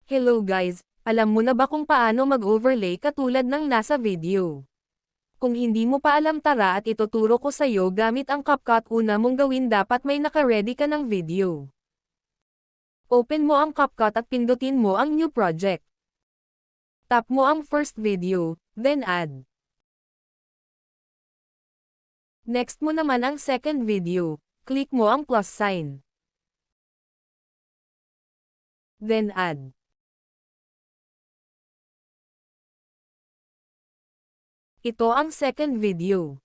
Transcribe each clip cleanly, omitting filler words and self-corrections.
Hello guys, alam mo na ba kung paano mag-overlay katulad ng nasa video? Kung hindi mo pa alam tara at ituturo ko sa'yo gamit ang CapCut. Una mong gawin dapat may naka-ready ka ng video. Open mo ang CapCut at pindutin mo ang New Project. Tap mo ang first video, then Add. Next mo naman ang second video, click mo ang plus sign. Then Add. Ito ang second video.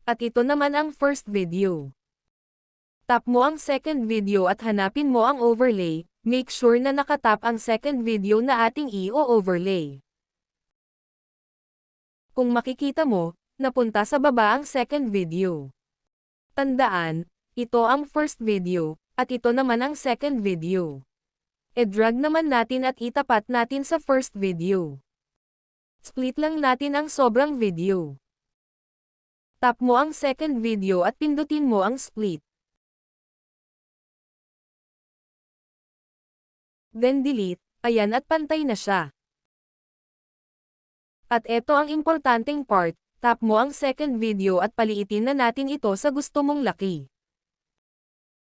At ito naman ang first video. Tap mo ang second video at hanapin mo ang overlay, make sure na nakatap ang second video na ating i-overlay. Kung makikita mo, napunta sa baba ang second video. Tandaan, ito ang first video, at ito naman ang second video. E-drag naman natin at itapat natin sa first video. Split lang natin ang sobrang video. Tap mo ang second video at pindutin mo ang split. Then delete, ayan at pantay na siya. At eto ang importanteng part, tap mo ang second video at paliitin na natin ito sa gusto mong laki.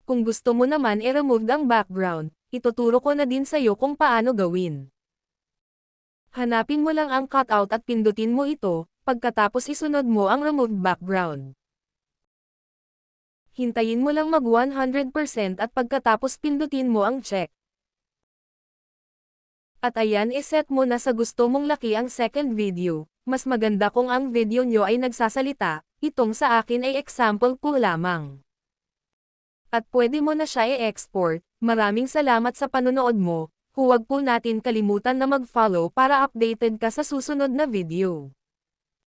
Kung gusto mo naman i-remove ang background, ituturo ko na din sa'yo kung paano gawin. Hanapin mo lang ang cutout at pindutin mo ito, pagkatapos isunod mo ang remove background. Hintayin mo lang mag 100% at pagkatapos pindutin mo ang check. At ayan iset mo na sa gusto mong laki ang second video. Mas maganda kung ang video nyo ay nagsasalita, itong sa akin ay example ko lamang. At pwede mo na siya i-export. Maraming salamat sa panonood mo. Huwag po natin kalimutan na mag-follow para updated ka sa susunod na video.